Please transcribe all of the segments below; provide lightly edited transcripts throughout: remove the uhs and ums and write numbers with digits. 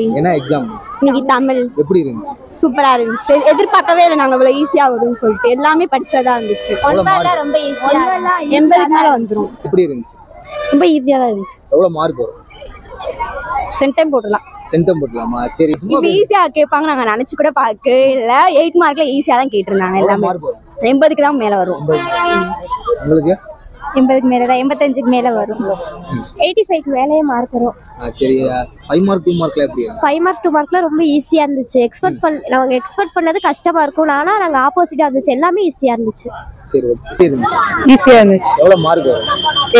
என்ன எக்ஸாம்? இன்னைக்கு தமிழ். எப்படி இருந்துச்சு? சூப்பரா இருந்துச்சு. எதிர்பார்க்கவே இல்லை நாங்க இவ்வளவு ஈஸியா வரும்னு சொல்லிட்டு. எல்லாமே படிச்சதா இருந்துச்சு. ரொம்ப ஈஸியா 80க்கு மேல வந்துரும். எப்படி இருந்துச்சு? ரொம்ப ஈஸியா தான் இருந்துச்சு. எவ்வளவு மார்க் வரும்? சென்டம் போடலாம். சென்டம் போடலாமா? சரி, இது ஈஸியா கேட்பாங்க நாங்க நினைச்சு கூட பார்க்கவே இல்ல. 8 மார்க்ல ஈஸியா தான் கேட்டிருந்தாங்க. எல்லாமே மார்க் வரும். 80க்கு தான் மேல வரும். உங்களுக்கு 80க்கு மேல 85க்கு மேல வரும். 85க்கு மேலயே மார்க் வரும். சரி, 5 மார்க் 2 மார்க்ல எப்படி? 5 மார்க் 2 மார்க்ல ரொம்ப ஈஸியா இருந்துச்சு. நாங்க எக்ஸ்பெக்ட் பண்ணது கஷ்டமா இருக்கும். ஆனா நாங்க ஆப்போசிட்டா இருந்துச்சு. எல்லாமே ஈஸியா இருந்துச்சு. சரி, எப்படி இருந்துச்சு? ஈஸியா இருந்துச்சு. எவ்வளவு மார்க் வரும்?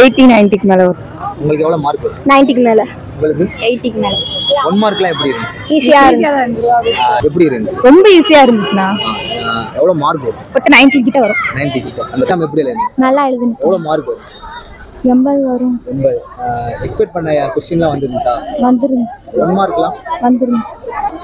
80 90க்கு மேல வரும். உங்களுக்கு எவ்வளவு மார்க் வரும்? 90க்கு மேல. உங்களுக்கு 80க்கு மேல. 1 மார்க்ல எப்படி இருந்துச்சு? ஈஸியா இருந்துச்சு. எப்படி இருந்துச்சு? ரொம்ப ஈஸியா இருந்துச்சுனா எவ்வளவு மார்க் வரும்? பட் 90 கிட்ட வரும். 90 கிட்ட. அந்த எக்ஸாம் எப்படி எழுதுனீங்க? நல்லா எழுதுனேன். எவ்வளவு மார்க் வரும்? 80 வரும். 80. எக்ஸ்பெக்ட் பண்ண क्वेश्चनலாம் வந்துருந்துச்சா? வந்துருந்துச்சு. 1 மார்க்லாம் வந்துருந்துச்சு.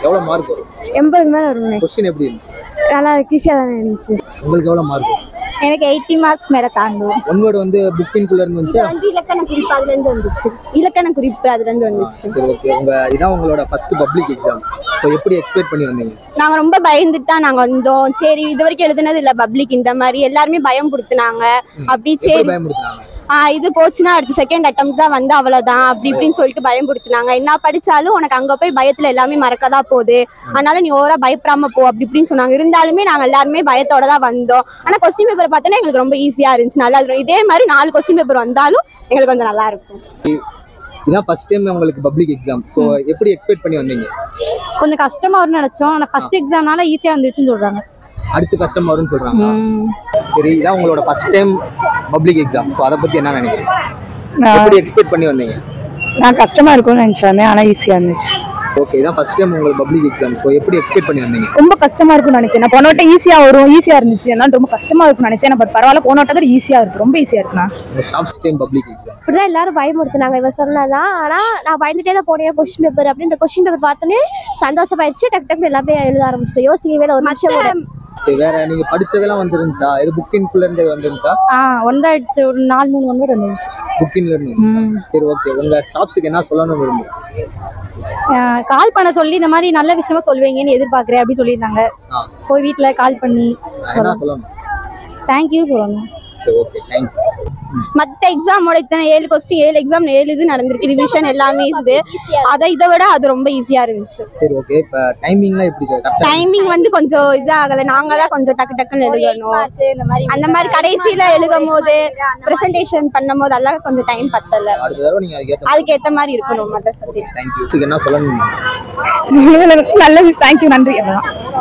எவ்வளவு மார்க் வரும்? 80க்கு மேல வரும். क्वेश्चन எப்படி இருந்துச்சு? நல்லா ஈஸியா தான் இருந்துச்சு. உங்களுக்கு எவ்வளவு மார்க் வரும்? எனக்கு 80 மார்க்ஸ் மேல தாண்டும். ஒன் வேர்ட் வந்து புக்கின்குள்ள இருந்து வந்துச்சா? இலக்கண குறிப்பு அதுல இருந்து வந்துச்சு. இலக்கண குறிப்பு அதுல இருந்து வந்துச்சு. சரி, ஓகே. இதான் உங்களோட ஃபர்ஸ்ட் பப்ளிக் எக்ஸாம். சோ எப்படி எக்ஸ்பெக்ட் பண்ணி வந்தீங்க? நாங்க ரொம்ப பயந்துட்டு தான் நாங்க வந்தோம். சரி, இது வரைக்கும் எழுதுனது இல்ல பப்ளிக் இந்த மாதிரி. எல்லாருமே பயம் கொடுத்துனாங்க. அப்படி சரி பயமுறுத்துனாங்க. இது போச்சுன்னா அடுத்த செகண்ட் அட்டெம்ப்ட் தான் வந்து அவ்வளவுதான் அப்படி இப்படின்னு சொல்லிட்டு பயன்படுத்தினாங்க. என்ன படிச்சாலும் உனக்கு அங்க போய் பயத்துல எல்லாமே மறக்கதான் போகுது, அதனால நீ ஓவரா பயப்படாம போ அப்படி இப்படின்னு சொன்னாங்க. இருந்தாலுமே நாங்க எல்லாருமே பயத்தோட தான் வந்தோம். ஆனா கொஸ்டின் பேப்பர் பார்த்தோன்னா எங்களுக்கு ரொம்ப ஈஸியா இருந்துச்சு, நல்லா இருக்கும். இதே மாதிரி 4 கொஸ்டின் பேப்பர் வந்தாலும் எங்களுக்கு கொஞ்சம் நல்லா இருக்கும். இதான் ஃபர்ஸ்ட் டைம் உங்களுக்கு பப்ளிக் எக்ஸாம். சோ எப்படி எக்ஸ்பெக்ட் பண்ணி வந்தீங்க? கொஞ்சம் கஷ்டமா வரும்னு நினைச்சோம். ஆனா ஃபர்ஸ்ட் எக்ஸாம்னால ஈஸியா வந்துருச்சுன்னு சொல்றாங்க. அடுத்து கஷ்டமா வரும்னு சொல்றாங்க. சரி, இதான் உங்களோட first time public exam. So அத பத்தி என்ன நினைக்கிறீங்க? எப்படி எக்ஸ்பெக்ட் பண்ணி வந்தீங்க? நான் கஷ்டமா இருக்கும்னு நினைச்சு வந்தேன், ஆனா ஈஸியா இருந்துச்சு. ஓகே, இதான் ஃபர்ஸ்ட் டைம் உங்களுக்கு பப்ளிக் எக்ஸாம். சோ எப்படி எக்ஸ்பெக்ட் பண்ணி வந்தீங்க? ரொம்ப கஷ்டமா இருக்கும்னு நினைச்சேன். நான் போனோட்ட ஈஸியா வரும், ஈஸியா இருந்துச்சு. அதனால ரொம்ப கஷ்டமா இருக்கும்னு நினைச்சேன். பட் பரவாயில்ல, போனோட்ட ஈஸியா இருக்கு, ரொம்ப ஈஸியா இருக்குண்ணா. First time public exam. இப்படிதான் எல்லாரும் பயமுறுத்துனாங்க இவ சொன்னதான். ஆனா நான் பயந்துட்டே தான் போனேன். கொஸ்டின் பேப்பர் அப்படின்ற கொஸ்டின் பேப்பர் பார்த்தோன்னே சந்தோஷமாயிடுச்சு. டக்கு டக்கு எல்லாமே எழுத ஆரம்பிச்சிட்டேன். யோசிக்கவே ஒரு நிமிஷம் கூட. சரி, வேற நீங்க படிச்சதெல்லாம் வந்துருந்துச்சா? இது புக்கின்குள்ள இருந்து வந்துருந்துச்சா? ஒன்றாயிடுச்சு. ஒரு 4-3 ஒன்று வந்துருந்துச்சு புக்கின்ல இருந்து. சரி, ஓகே. உங்க ஸ்டாஃப்ஸ்க்கு என்ன சொல்லணும் விரும்புறீங்க? கால் பண்ண சொல்லி இந்த மாதிரி நல்ல விஷயமா சொல்லுவீங்கன்னு எதிர்பார்க்குறேன் அப்படின்னு சொல்லியிருந்தாங்க. போய் வீட்டில் கால் பண்ணி என்ன சொல்லணும்? தேங்க்யூ சொல்லணும். சரி, ஓகே, தேங்க்யூ. மற்ற எக்ஸாமோட இத்தனை 7 கொஸ்டின் 7 எக்ஸாம் 7 இது நடந்திருக்கு. ரிவிஷன் எல்லாமே இது இதை விட அது ரொம்ப ஈஸியா இருந்துச்சு. சரி, ஓகே. இப்போ டைமிங்லாம் எப்படி? டைமிங் வந்து கொஞ்சம் இதாகல. நாங்க தான் கொஞ்சம் டக்கு டக்குன்னு எழுதணும். அந்த மாதிரி கடைசியில எழுதும் போது பிரசன்டேஷன் பண்ணும் போது எல்லாம் கொஞ்சம் டைம் பத்தல. அடுத்த தடவை நீங்க அதுக்கு ஏத்த மாதிரி இருக்கணும். மற்ற சப்ஜெக்ட். தேங்க்யூ. என்ன சொல்லணும்? நல்ல மிஸ், தேங்க்யூ, நன்றி.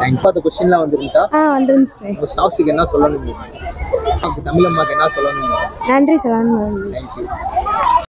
தேங்க் பார்த்த क्वेश्चनலாம் வந்துருந்துச்சா? வந்துருந்துச்சு. உங்க ஸ்டாஃப்ஸ்க்கு என்ன சொல்லணும்? தமிழ் அம்மாக்கு என்ன சொல்லணும்? நன்றி சொல்லணும். தேங்க்யூ.